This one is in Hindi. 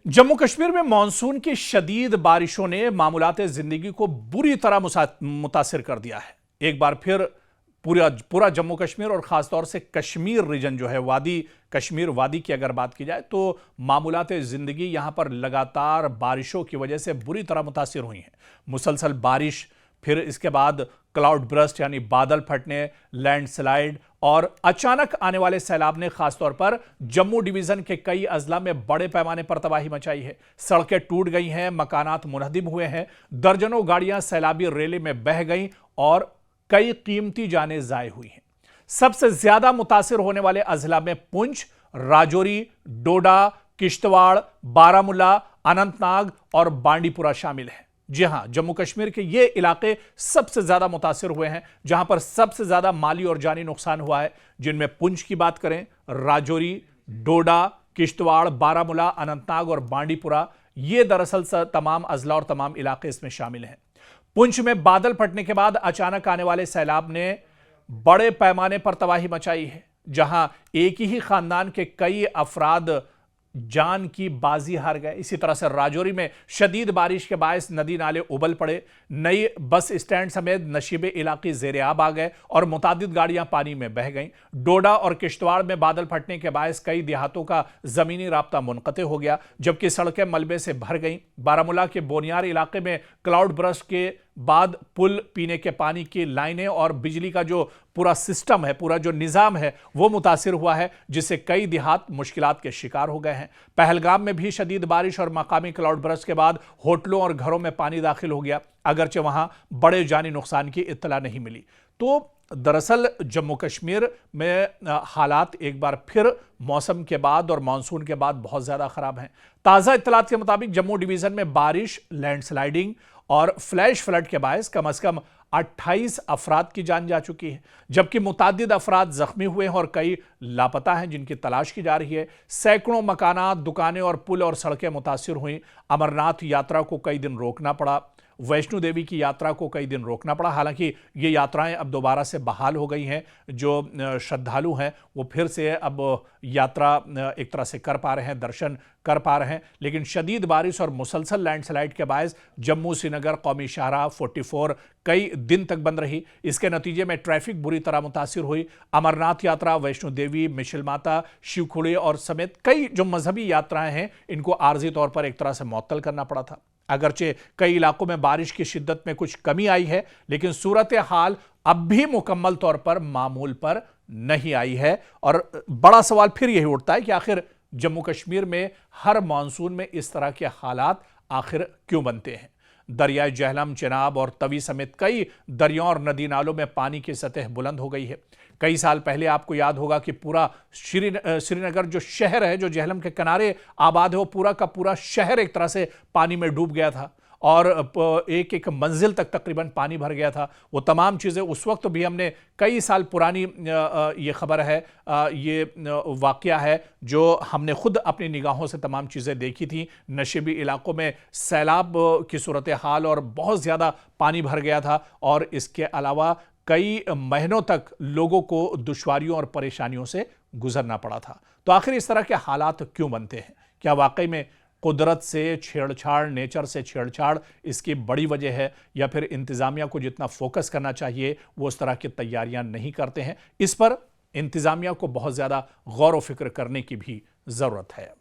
जम्मू कश्मीर में मानसून की शदीद बारिशों ने मामूलाते जिंदगी को बुरी तरह मुतासिर कर दिया है। एक बार फिर पूरा जम्मू कश्मीर और खासतौर से कश्मीर रीजन जो है वादी कश्मीर वादी की अगर बात की जाए तो मामूलाते जिंदगी यहां पर लगातार बारिशों की वजह से बुरी तरह मुतासिर हुई है। मुसलसल बारिश, फिर इसके बाद क्लाउड ब्रस्ट यानी बादल फटने, लैंडस्लाइड और अचानक आने वाले सैलाब ने खासतौर पर जम्मू डिवीजन के कई अजला में बड़े पैमाने पर तबाही मचाई है। सड़कें टूट गई हैं, मकानात मुनहदिम हुए हैं, दर्जनों गाड़ियां सैलाबी रेले में बह गईं और कई कीमती जानें जाय हुई हैं। सबसे ज्यादा मुतासिर होने वाले अजला में पुंछ, राजौरी, डोडा, किश्तवाड़, बारामुल्ला, अनंतनाग और बांडीपुरा शामिल हैं। जी हां, जम्मू कश्मीर के ये इलाके सबसे ज्यादा मुतासिर हुए हैं, जहां पर सबसे ज्यादा माली और जानी नुकसान हुआ है। जिनमें पुंछ की बात करें, राजौरी, डोडा, किश्तवाड़, बारामुल्ला, अनंतनाग और बांडीपुरा, ये दरअसल तमाम अजला और तमाम इलाके इसमें शामिल हैं। पुंछ में बादल फटने के बाद अचानक आने वाले सैलाब ने बड़े पैमाने पर तबाही मचाई है, जहां एक ही खानदान के कई अफराद जान की बाजी हार गए। इसी तरह से राजौरी में शदीद बारिश के बायस नदी नाले उबल पड़े, नई बस स्टैंड समेत नशीबे इलाके ज़ेर-ए-आब आ गए और मुतादिद गाड़ियां पानी में बह गईं। डोडा और किश्तवाड़ में बादल फटने के बायस कई देहातों का जमीनी राब्ता मुनक़ते हो गया, जबकि सड़कें मलबे से भर गईं। बारामुल्ला के बोनियार इलाके में क्लाउड बर्स्ट के बाद पुल, पीने के पानी की लाइनें और बिजली का जो पूरा सिस्टम है, पूरा जो निज़ाम है वो मुतासिर हुआ है, जिससे कई देहात मुश्किलात के शिकार हो गए हैं। पहलगाम में भी शदीद बारिश और मकामी क्लाउड बर्स्ट के बाद होटलों और घरों में पानी दाखिल हो गया, अगरचे वहां बड़े जानी नुकसान की इत्तला नहीं मिली। तो दरअसल जम्मू कश्मीर में हालात एक बार फिर मौसम के बाद और मानसून के बाद बहुत ज़्यादा ख़राब हैं। ताज़ा इत्तलात के मुताबिक जम्मू डिवीज़न में बारिश, लैंडस्लाइडिंग और फ्लैश फ्लड के बायस कम से कम 28 अफराद की जान जा चुकी है, जबकि मुतादिद अफराद जख्मी हुए हैं और कई लापता हैं जिनकी तलाश की जा रही है। सैकड़ों मकानात, दुकानें और पुल और सड़कें मुतासिर हुई। अमरनाथ यात्रा को कई दिन रोकना पड़ा, वैष्णो देवी की यात्रा को कई दिन रोकना पड़ा। हालांकि ये यात्राएं अब दोबारा से बहाल हो गई हैं। जो श्रद्धालु हैं वो फिर से अब यात्रा एक तरह से कर पा रहे हैं, दर्शन कर पा रहे हैं। लेकिन शदीद बारिश और मुसलसल लैंडस्लाइड के बायस जम्मू श्रीनगर कौमी शाहराह 44 कई दिन तक बंद रही। इसके नतीजे में ट्रैफिक बुरी तरह मुतासिर हुई। अमरनाथ यात्रा, वैष्णो देवी, मिशिल माता, शिवखुड़ी और समेत कई जो मजहबी यात्राएं हैं इनको आर्जी तौर पर एक तरह से मुअत्तल करना पड़ा था। अगरचे कई इलाकों में बारिश की शिद्दत में कुछ कमी आई है, लेकिन सूरत हाल अब भी मुकम्मल तौर पर मामूल पर नहीं आई है। और बड़ा सवाल फिर यही उठता है कि आखिर जम्मू कश्मीर में हर मानसून में इस तरह के हालात आखिर क्यों बनते हैं। दरियाए जहलम, चेनाब और तवी समेत कई दरियाओं और नदी नालों में पानी की सतह बुलंद हो गई है। कई साल पहले आपको याद होगा कि पूरा श्रीनगर जो शहर है, जो जहलम के किनारे आबाद है, वो पूरा का पूरा शहर एक तरह से पानी में डूब गया था और एक एक मंजिल तक तकरीबन पानी भर गया था। वो तमाम चीज़ें उस वक्त भी हमने कई साल पुरानी ये खबर है, ये वाक़या है जो हमने खुद अपनी निगाहों से तमाम चीज़ें देखी थी। नशीबी इलाकों में सैलाब की सूरत हाल और बहुत ज़्यादा पानी भर गया था और इसके अलावा कई महीनों तक लोगों को दुश्वारियों और परेशानियों से गुजरना पड़ा था। तो आखिर इस तरह के हालात क्यों बनते हैं? क्या वाकई में कुदरत से छेड़छाड़, नेचर से छेड़छाड़ इसकी बड़ी वजह है, या फिर इंतज़ामिया को जितना फोकस करना चाहिए वो उस तरह की तैयारियां नहीं करते हैं? इस पर इंतज़ामिया को बहुत ज़्यादा गौर व फिक्र करने की भी ज़रूरत है।